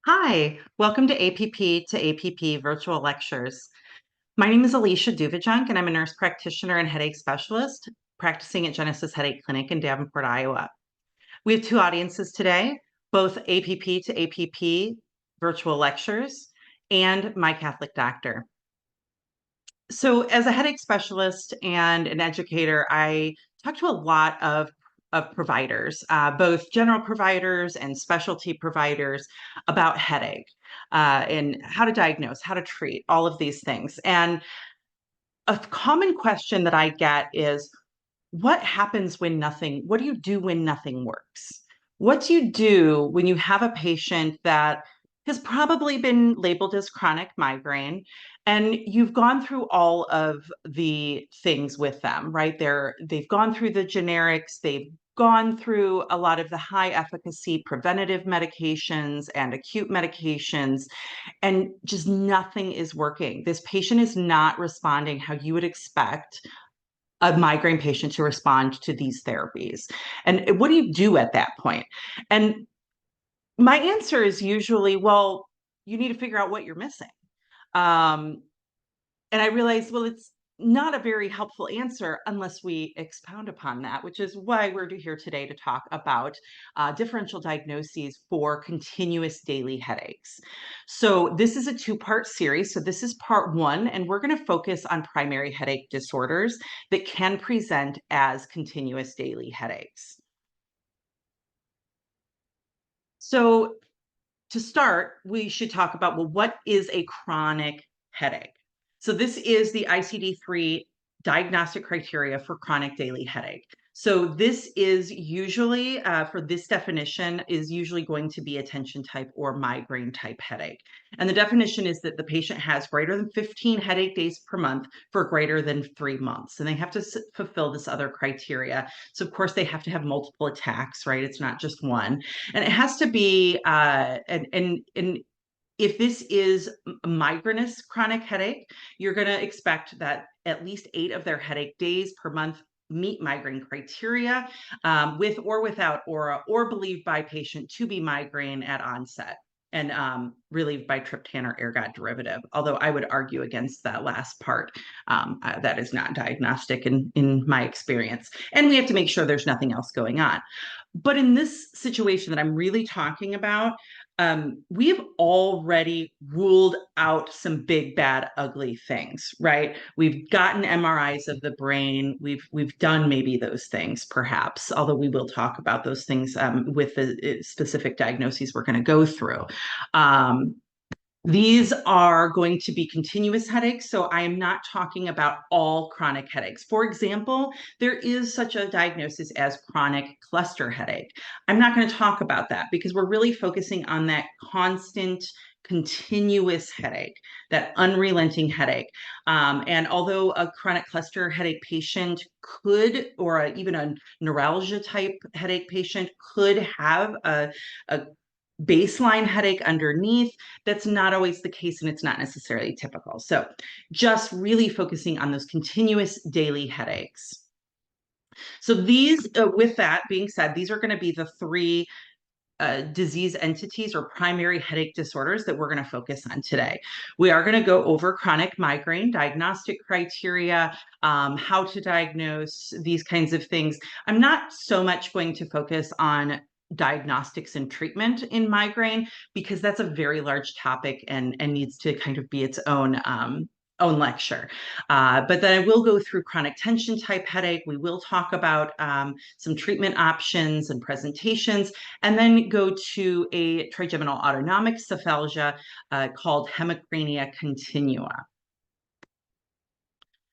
Hi, welcome to APP2APP Virtual Lectures. My name is Alicia Duyvejonck, and I'm a nurse practitioner and headache specialist practicing at Genesis Headache Clinic in Davenport, Iowa. We have two audiences today, both APP2APP Virtual Lectures and My Catholic Doctor. So as a headache specialist and an educator, I talk to a lot of providers, both general providers and specialty providers about headache and how to diagnose, how to treat, all of these things. And a common question that I get is, what happens what do you do when nothing works? What do you do when you have a patient that has probably been labeled as chronic migraine and you've gone through all of the things with them, right? They've gone through the generics, they've gone through a lot of the high efficacy preventative medications and acute medications, and just nothing is working. This patient is not responding how you would expect a migraine patient to respond to these therapies. And what do you do at that point? And my answer is usually, well, you need to figure out what you're missing. Um, and I realized, well, it's not a very helpful answer unless we expound upon that, which is why we're here today to talk about differential diagnoses for continuous daily headaches. So this is a two-part series. So this is part one, and we're going to focus on primary headache disorders that can present as continuous daily headaches. So to start, we should talk about, well, what is a chronic headache? So this is the ICD-3 diagnostic criteria for chronic daily headache. So this is usually, for this definition, is usually going to be a tension type or migraine type headache. And the definition is that the patient has greater than 15 headache days per month for greater than 3 months. And they have to fulfill this other criteria. So of course they have to have multiple attacks, right? It's not just one. And it has to be, and if this is a migrainous chronic headache, you're going to expect that at least 8 of their headache days per month meet migraine criteria, with or without aura, or believed by patient to be migraine at onset, and relieved by triptan or ergot derivative. Although I would argue against that last part. That is not diagnostic in my experience. And we have to make sure there's nothing else going on. But in this situation that I'm really talking about, we have already ruled out some big, bad, ugly things, right? We've gotten MRIs of the brain. We've done maybe those things, perhaps, although we will talk about those things with the specific diagnoses we're going to go through. These are going to be continuous headaches, so I am not talking about all chronic headaches. For example, there is such a diagnosis as chronic cluster headache. I'm not going to talk about that because we're really focusing on that constant, continuous headache, that unrelenting headache. And although a chronic cluster headache patient could, or even a neuralgia type headache patient could have a baseline headache underneath, that's not always the case, and it's not necessarily typical. So just really focusing on those continuous daily headaches. So these, with that being said, these are going to be the three disease entities or primary headache disorders that we're going to focus on today. We are going to go over chronic migraine, diagnostic criteria, how to diagnose, these kinds of things. I'm not so much going to focus on diagnostics and treatment in migraine because that's a very large topic and needs to kind of be its own lecture. But then I will go through chronic tension type headache. We will talk about some treatment options and presentations, and then go to a trigeminal autonomic cephalgia called Hemicrania Continua.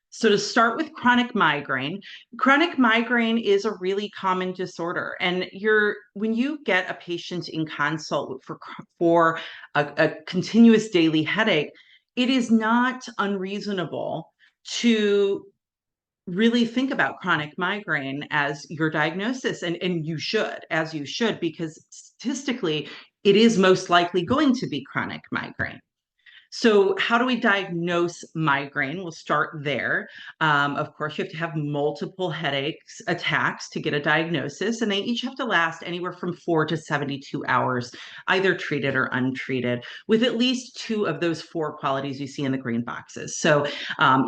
So to start with chronic migraine is a really common disorder. And when you get a patient in consult for a continuous daily headache, it is not unreasonable to really think about chronic migraine as your diagnosis. And you should, because statistically, it is most likely going to be chronic migraine. So how do we diagnose migraine? We'll start there. Of course, you have to have multiple headaches attacks to get a diagnosis, and they each have to last anywhere from 4 to 72 hours, either treated or untreated, with at least 2 of those 4 qualities you see in the green boxes. So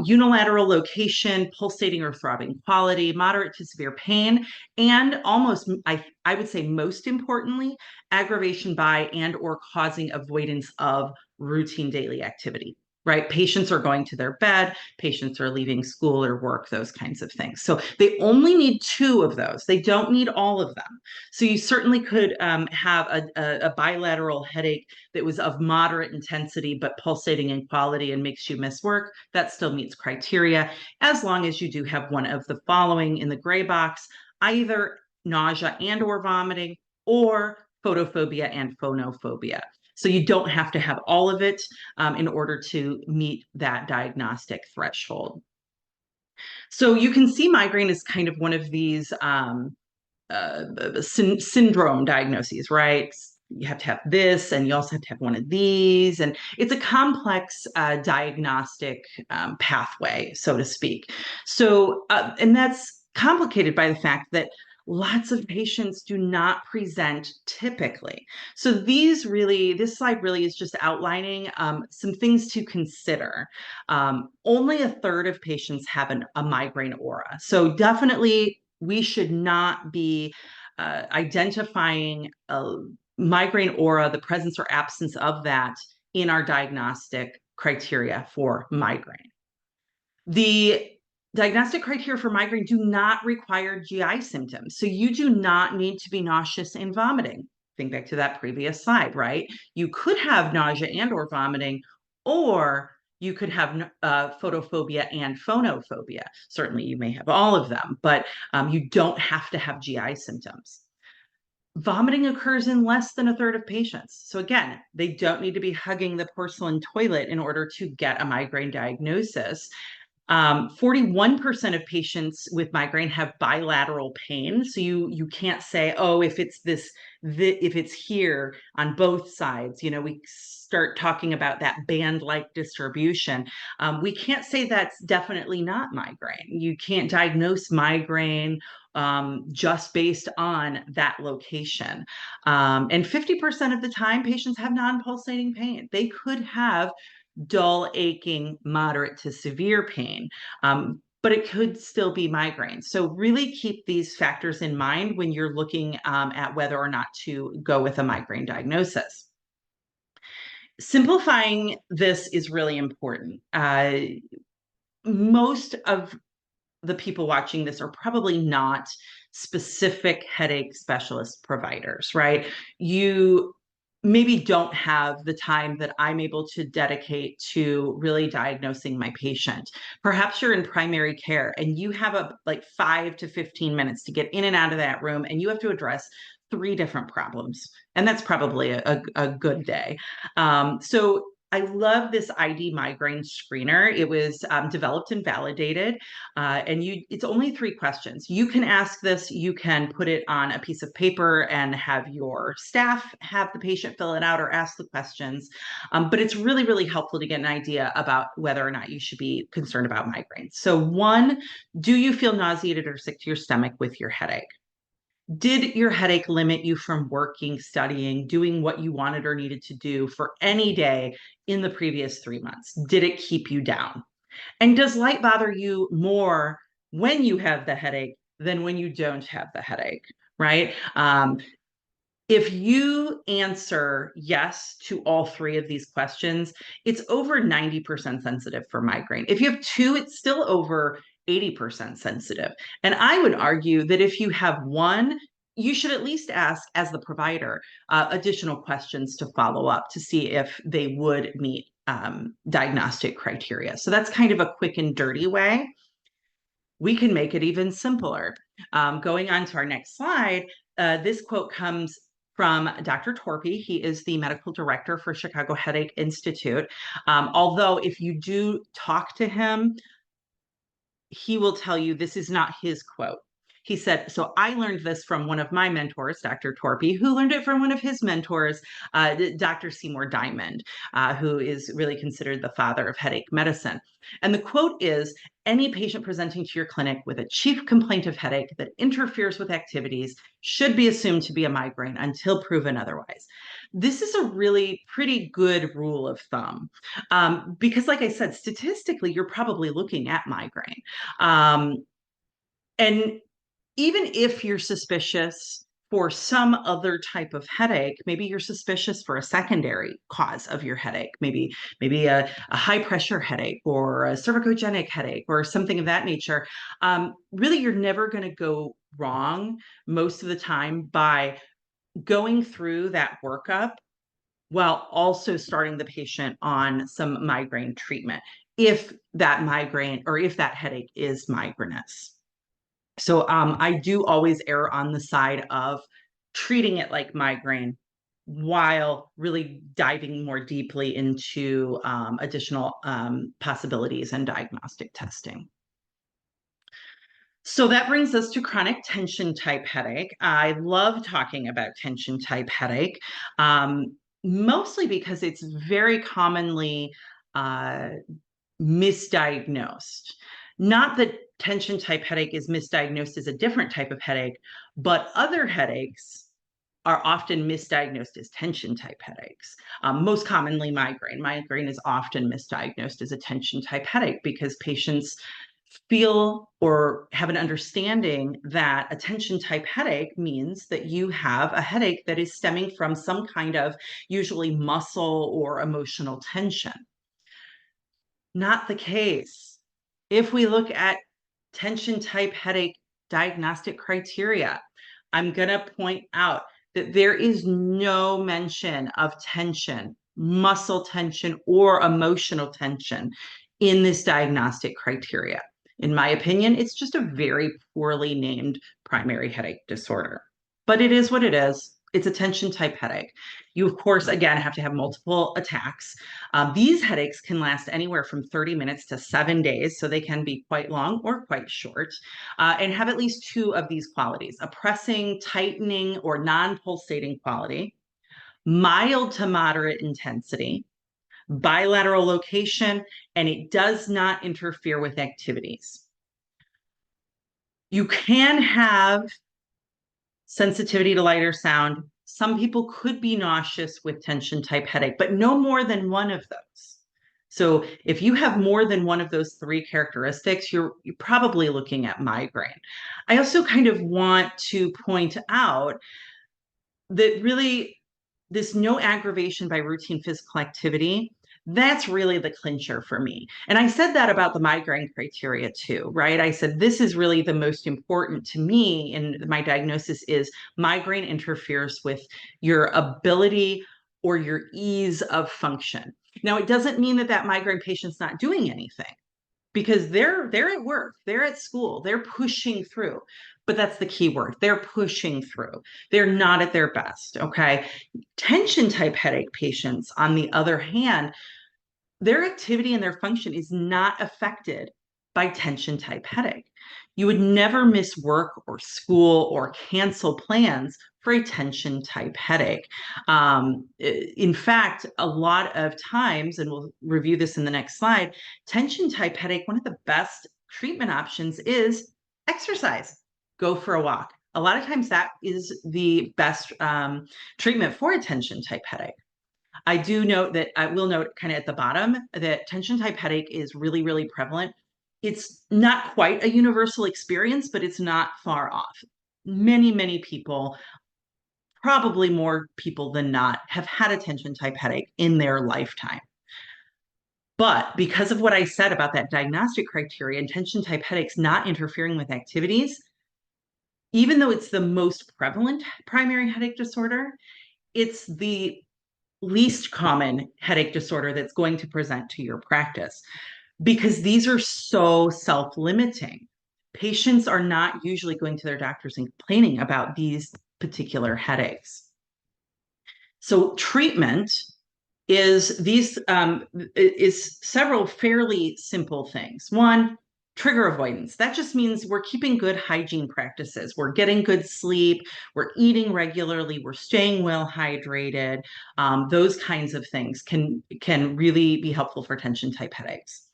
unilateral location, pulsating or throbbing quality, moderate to severe pain, and almost, I would say most importantly, aggravation by and or causing avoidance of routine daily activity, right? Patients are going to their bed, patients are leaving school or work, those kinds of things. So they only need 2 of those. They don't need all of them. So you certainly could have a bilateral headache that was of moderate intensity, but pulsating in quality and makes you miss work. That still meets criteria, as long as you do have one of the following in the gray box, either nausea and or vomiting, or photophobia and phonophobia. So you don't have to have all of it in order to meet that diagnostic threshold. So you can see migraine is kind of one of these syndrome diagnoses, right? You have to have this, and you also have to have one of these. And it's a complex diagnostic pathway, so to speak. So, and that's complicated by the fact that lots of patients do not present typically. So this slide really is just outlining some things to consider. Only a third of patients have a migraine aura. So definitely we should not be identifying a migraine aura, the presence or absence of that, in our diagnostic criteria for migraine. The diagnostic criteria for migraine do not require GI symptoms. So you do not need to be nauseous and vomiting. Think back to that previous slide, right? You could have nausea and or vomiting, or you could have photophobia and phonophobia. Certainly you may have all of them, but you don't have to have GI symptoms. Vomiting occurs in less than a third of patients. So again, they don't need to be hugging the porcelain toilet in order to get a migraine diagnosis. 41% of patients with migraine have bilateral pain. So you can't say, oh, if it's if it's here on both sides, we start talking about that band-like distribution. We can't say that's definitely not migraine. You can't diagnose migraine just based on that location. And 50% of the time, patients have non-pulsating pain. They could have dull, aching, moderate to severe pain, but it could still be migraine. So really keep these factors in mind when you're looking at whether or not to go with a migraine diagnosis. Simplifying this is really important. Most of the people watching this are probably not specific headache specialist providers, right? You maybe don't have the time that I'm able to dedicate to really diagnosing my patient. Perhaps you're in primary care and you have like 5 to 15 minutes to get in and out of that room, and you have to address 3 different problems. And that's probably a good day. So I love this ID migraine screener. It was developed and validated, and it's only 3 questions. You can ask this, you can put it on a piece of paper and have your staff have the patient fill it out or ask the questions. But it's really, really helpful to get an idea about whether or not you should be concerned about migraines. So 1, do you feel nauseated or sick to your stomach with your headache? Did your headache limit you from working, studying, doing what you wanted or needed to do for any day in the previous 3 months? Did it keep you down? And does light bother you more when you have the headache than when you don't have the headache, right? If you answer yes to all 3 of these questions, it's over 90% sensitive for migraine. If you have 2, it's still over 80% sensitive. And I would argue that if you have 1, you should at least ask, as the provider, additional questions to follow up to see if they would meet diagnostic criteria. So that's kind of a quick and dirty way. We can make it even simpler. Going on to our next slide, this quote comes from Dr. Torpy. He is the medical director for Chicago Headache Institute. Although if you do talk to him, he will tell you this is not his quote. He said, so I learned this from one of my mentors, Dr. Torpy, who learned it from one of his mentors, Dr. Seymour Diamond, who is really considered the father of headache medicine. And the quote is, any patient presenting to your clinic with a chief complaint of headache that interferes with activities should be assumed to be a migraine until proven otherwise. This is a really pretty good rule of thumb because, like I said, statistically, you're probably looking at migraine. And even if you're suspicious for some other type of headache, maybe you're suspicious for a secondary cause of your headache, maybe a high pressure headache or a cervicogenic headache or something of that nature. Really, you're never going to go wrong most of the time by going through that workup while also starting the patient on some migraine treatment if that migraine or if that headache is migrainous. So I do always err on the side of treating it like migraine while really diving more deeply into additional possibilities and diagnostic testing. So that brings us to chronic tension type headache. I love talking about tension type headache, mostly because it's very commonly misdiagnosed. Not that tension type headache is misdiagnosed as a different type of headache, but other headaches are often misdiagnosed as tension type headaches. Most commonly migraine. Migraine is often misdiagnosed as a tension type headache because patients feel or have an understanding that a tension type headache means that you have a headache that is stemming from some kind of usually muscle or emotional tension. Not the case. If we look at tension type headache diagnostic criteria, I'm going to point out that there is no mention of tension, muscle tension, or emotional tension in this diagnostic criteria. In my opinion, it's just a very poorly named primary headache disorder. But it is what it is. It's a tension type headache. You, of course, again, have to have multiple attacks. These headaches can last anywhere from 30 minutes to 7 days, so they can be quite long or quite short, and have at least two of these qualities: a pressing, tightening, or non-pulsating quality, mild to moderate intensity, bilateral location, and it does not interfere with activities. You can have sensitivity to light or sound. Some people could be nauseous with tension type headache, but no more than one of those. So if you have more than one of those three characteristics, you're probably looking at migraine. I also kind of want to point out that really this no aggravation by routine physical activity, that's really the clincher for me. And I said that about the migraine criteria too, right? I said, this is really the most important to me in my diagnosis is migraine interferes with your ability or your ease of function. Now, it doesn't mean that that migraine patient's not doing anything because they're at work, they're at school, they're pushing through. But that's the key word. They're pushing through. They're not at their best, okay? Tension type headache patients, on the other hand, their activity and their function is not affected by tension type headache. You would never miss work or school or cancel plans for a tension type headache. In fact, a lot of times, and we'll review this in the next slide, tension type headache, one of the best treatment options is exercise. Go for a walk. A lot of times that is the best treatment for a tension type headache. I do note that I will note kind of at the bottom that tension type headache is really, really prevalent. It's not quite a universal experience, but it's not far off. Many, many people, probably more people than not, have had a tension type headache in their lifetime. But because of what I said about that diagnostic criteria and tension type headaches not interfering with activities, even though it's the most prevalent primary headache disorder, it's the least common headache disorder that's going to present to your practice because these are so self-limiting. Patients are not usually going to their doctors and complaining about these particular headaches. So treatment is several fairly simple things. One, Trigger avoidance. That just means we're keeping good hygiene practices. We're getting good sleep. We're eating regularly. We're staying well hydrated. Those kinds of things can really be helpful for tension type headaches.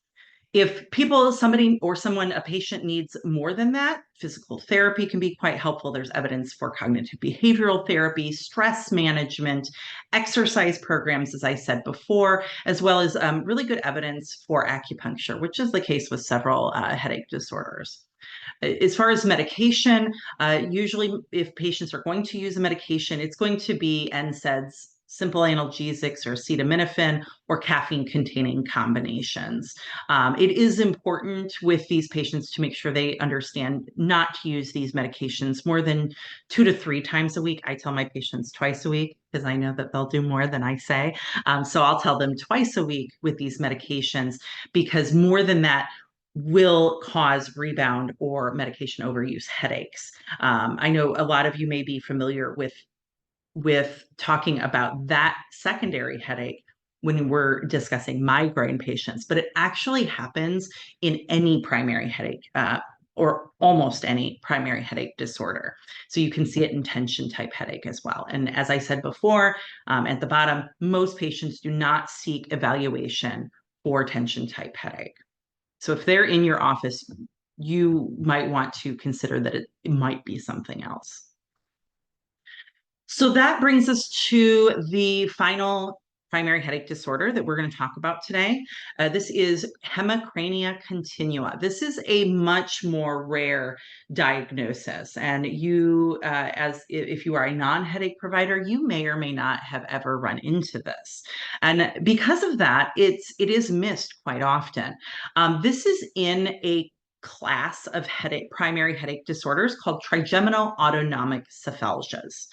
If a patient needs more than that, physical therapy can be quite helpful. There's evidence for cognitive behavioral therapy, stress management, exercise programs, as I said before, as well as really good evidence for acupuncture, which is the case with several headache disorders. As far as medication, usually if patients are going to use a medication, it's going to be NSAIDs, simple analgesics, or acetaminophen, or caffeine-containing combinations. It is important with these patients to make sure they understand not to use these medications more than 2 to 3 times a week. I tell my patients twice a week because I know that they'll do more than I say. So I'll tell them twice a week with these medications, because more than that will cause rebound or medication overuse headaches. I know a lot of you may be familiar with talking about that secondary headache when we're discussing migraine patients, but it actually happens in any primary headache or almost any primary headache disorder. So you can see it in tension type headache as well. And as I said before, at the bottom, most patients do not seek evaluation for tension type headache. So if they're in your office, you might want to consider that it might be something else. So that brings us to the final primary headache disorder that we're going to talk about today. This is Hemicrania Continua. This is a much more rare diagnosis, and you, if you are a non-headache provider, you may or may not have ever run into this. And because of that, it is missed quite often. This is in a class of primary headache disorders called trigeminal autonomic cephalgias.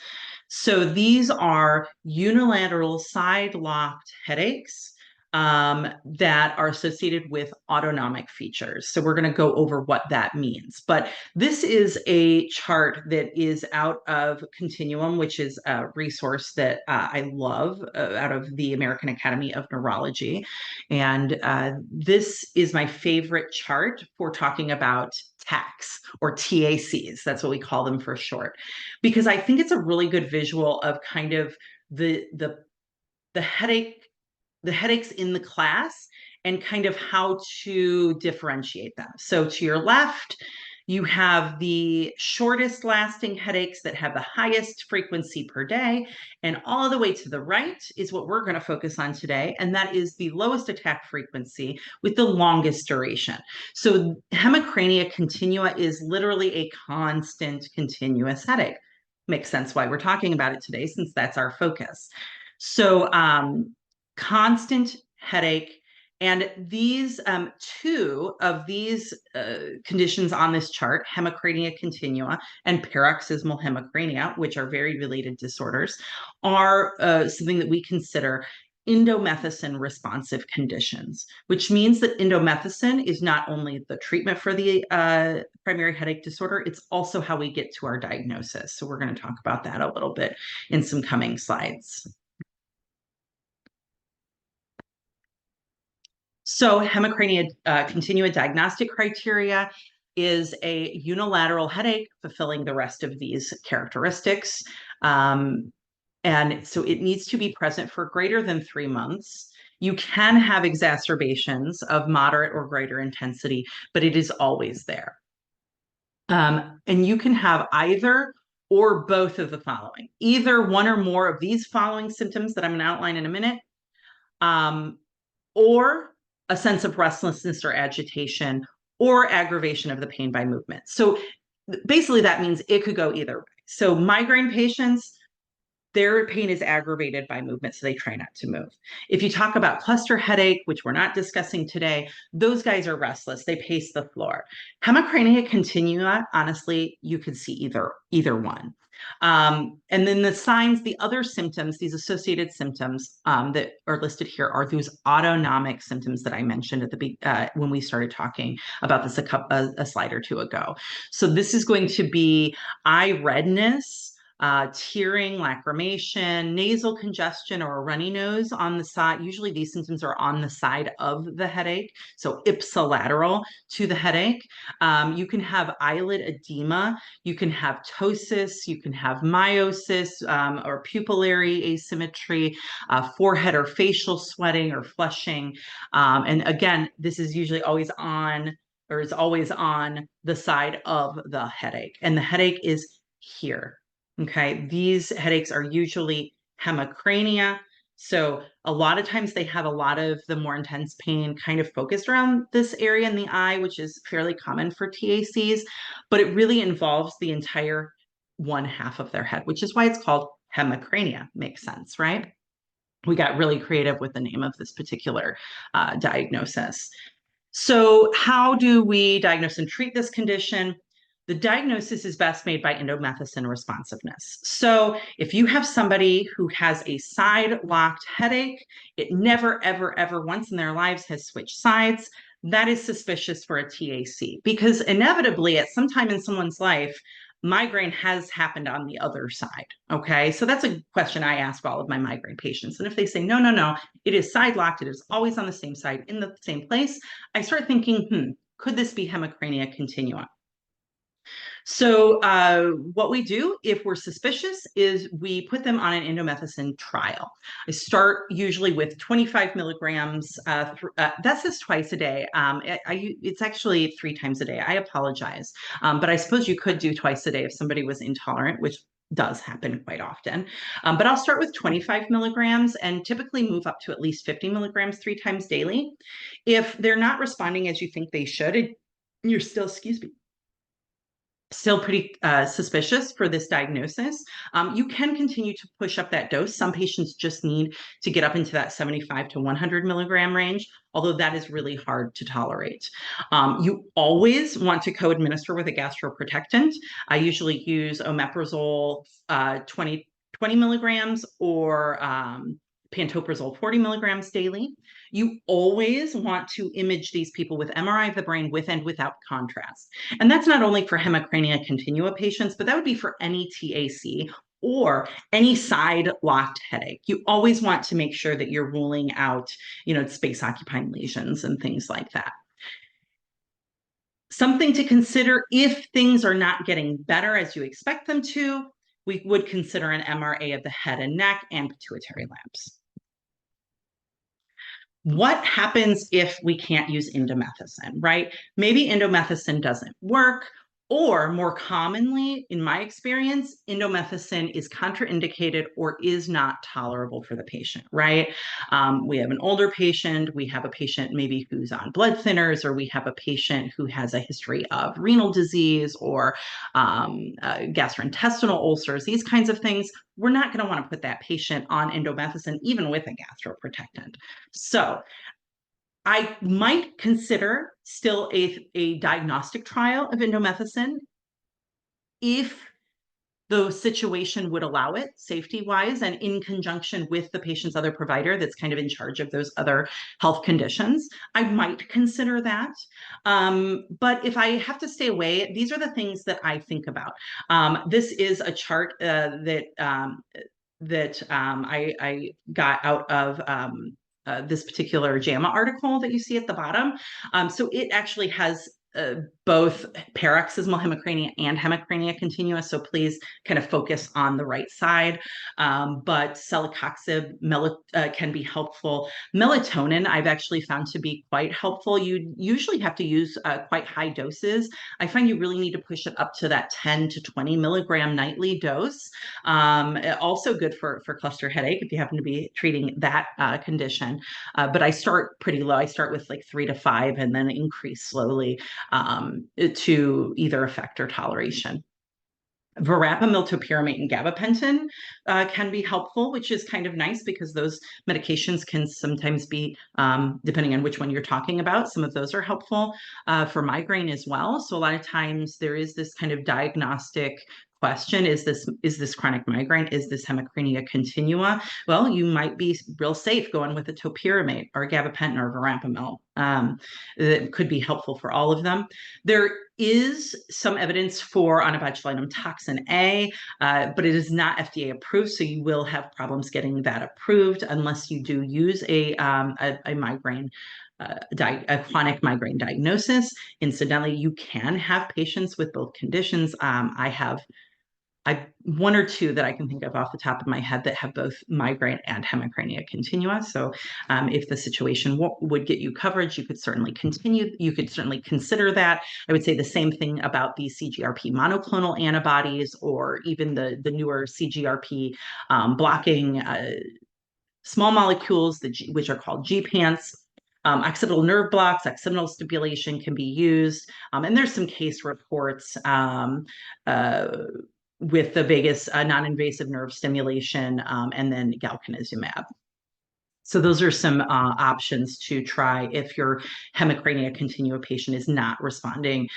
So these are unilateral side-locked headaches that are associated with autonomic features. So we're going to go over what that means. But this is a chart that is out of Continuum, which is a resource that I love out of the American Academy of Neurology. And this is my favorite chart for talking about TACs or TACs. That's what we call them for short, because I think it's a really good visual of kind of the headaches in the class and kind of how to differentiate them. So to your left, you have the shortest lasting headaches that have the highest frequency per day. And all the way to the right is what we're going to focus on today. And that is the lowest attack frequency with the longest duration. So hemicrania continua is literally a constant, continuous headache. Makes sense why we're talking about it today, since that's our focus. So constant headache. And these two of these conditions on this chart, hemicrania continua and paroxysmal hemicrania, which are very related disorders, are something that we consider indomethacin responsive conditions, which means that indomethacin is not only the treatment for the primary headache disorder, it's also how we get to our diagnosis. So we're going to talk about that a little bit in some coming slides. So Hemicrania Continua Diagnostic Criteria is a unilateral headache fulfilling the rest of these characteristics. And so it needs to be present for greater than 3 months. You can have exacerbations of moderate or greater intensity, but it is always there. And you can have either or both of the following, either one or more of these following symptoms that I'm going to outline in a minute, or a sense of restlessness or agitation, or aggravation of the pain by movement. So basically that means it could go either way. So migraine patients, their pain is aggravated by movement, so they try not to move. If you talk about cluster headache, which we're not discussing today, those guys are restless. They pace the floor. Hemicrania continua, honestly, you could see either one. And then the signs, the other symptoms, these associated symptoms that are listed here are those autonomic symptoms that I mentioned at the when we started talking about this a slide or two ago. So this is going to be eye redness, tearing, lacrimation, nasal congestion, or a runny nose on the side. Usually these symptoms are on the side of the headache, so ipsilateral to the headache. You can have eyelid edema, you can have ptosis, you can have miosis or pupillary asymmetry, forehead or facial sweating or flushing. And again, this is usually always on or is always on the side of the headache. And the headache is here. Okay. These headaches are usually hemicrania. So a lot of times they have a lot of the more intense pain kind of focused around this area in the eye, which is fairly common for TACs, but it really involves the entire one half of their head, which is why it's called hemicrania. Makes sense, right? We got really creative with the name of this particular diagnosis. So how do we diagnose and treat this condition? The diagnosis is best made by indomethacin responsiveness. So if you have somebody who has a side-locked headache, it never, ever, ever once in their lives has switched sides, that is suspicious for a TAC because inevitably at some time in someone's life, migraine has happened on the other side. Okay. So that's a question I ask all of my migraine patients. And if they say, no, no, no, it is side locked, it is always on the same side in the same place, I start thinking, could this be Hemicrania Continua? So what we do if we're suspicious is we put them on an indomethacin trial. I start usually with 25 milligrams. That says twice a day. It's actually 3 times a day. I apologize. But I suppose you could do twice a day if somebody was intolerant, which does happen quite often. But I'll start with 25 milligrams and typically move up to at least 50 milligrams 3 times daily. If they're not responding as you think they should, you're still, excuse me, still pretty suspicious for this diagnosis, you can continue to push up that dose. Some patients just need to get up into that 75 to 100 milligram range, although that is really hard to tolerate. You always want to co-administer with a gastroprotectant. I usually use omeprazole 20 milligrams or pantoprazole 40 milligrams daily. You always want to image these people with MRI of the brain with and without contrast. And that's not only for hemicrania continua patients, but that would be for any TAC or any side locked headache. You always want to make sure that you're ruling out, space occupying lesions and things like that. Something to consider if things are not getting better as you expect them to, we would consider an MRA of the head and neck and pituitary labs. What happens if we can't use indomethacin, right? Maybe indomethacin doesn't work, or more commonly, in my experience, indomethacin is contraindicated or is not tolerable for the patient, right? We have an older patient, we have a patient maybe who's on blood thinners, or we have a patient who has a history of renal disease or gastrointestinal ulcers, these kinds of things. We're not going to want to put that patient on indomethacin, even with a gastroprotectant. So I might consider still a diagnostic trial of indomethacin if the situation would allow it safety-wise and in conjunction with the patient's other provider that's kind of in charge of those other health conditions. I might consider that. But if I have to stay away, these are the things that I think about. This is a chart that I got out of this particular JAMA article that you see at the bottom. So it actually has both paroxysmal hemicrania and hemicrania continua. So please kind of focus on the right side. But celecoxib can be helpful. Melatonin, I've actually found to be quite helpful. You usually have to use quite high doses. I find you really need to push it up to that 10 to 20 milligram nightly dose. Also good for cluster headache if you happen to be treating that condition. But I start pretty low. I start with like 3 to 5 and then increase slowly to either effect or toleration. Verapamil, topiramate, and gabapentin can be helpful, which is kind of nice because those medications can sometimes be, depending on which one you're talking about, some of those are helpful for migraine as well. So a lot of times there is this kind of diagnostic question, is this chronic migraine? Is this hemicrania continua? Well, you might be real safe going with a topiramate or a gabapentin or verapamil that could be helpful for all of them. There is some evidence for onabotulinum toxin A, but it is not FDA approved, so you will have problems getting that approved unless you do use a migraine, a chronic migraine diagnosis. Incidentally, you can have patients with both conditions. I have one or two that I can think of off the top of my head that have both migraine and hemicrania continua. So if the situation would get you coverage, you could certainly continue. You could certainly consider that. I would say the same thing about the CGRP monoclonal antibodies, or even the newer CGRP blocking small molecules, which are called GPANTs. Occipital nerve blocks, occipital stimulation can be used. And there's some case reports with the vagus non-invasive nerve stimulation, and then galcanezumab. So those are some options to try if your hemicrania continua patient is not responding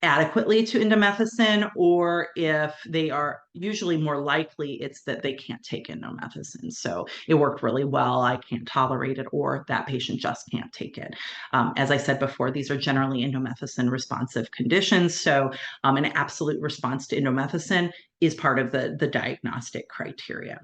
adequately to indomethacin, or if they are, usually more likely it's that they can't take indomethacin. So it worked really well, I can't tolerate it, or that patient just can't take it. As I said before, these are generally indomethacin responsive conditions. So an absolute response to indomethacin is part of the diagnostic criteria.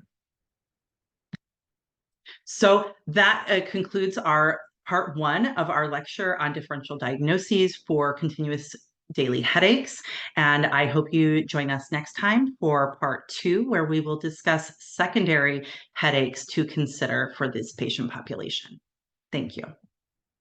So that concludes our part one of our lecture on differential diagnoses for continuous daily headaches. And I hope you join us next time for part two, where we will discuss secondary headaches to consider for this patient population. Thank you.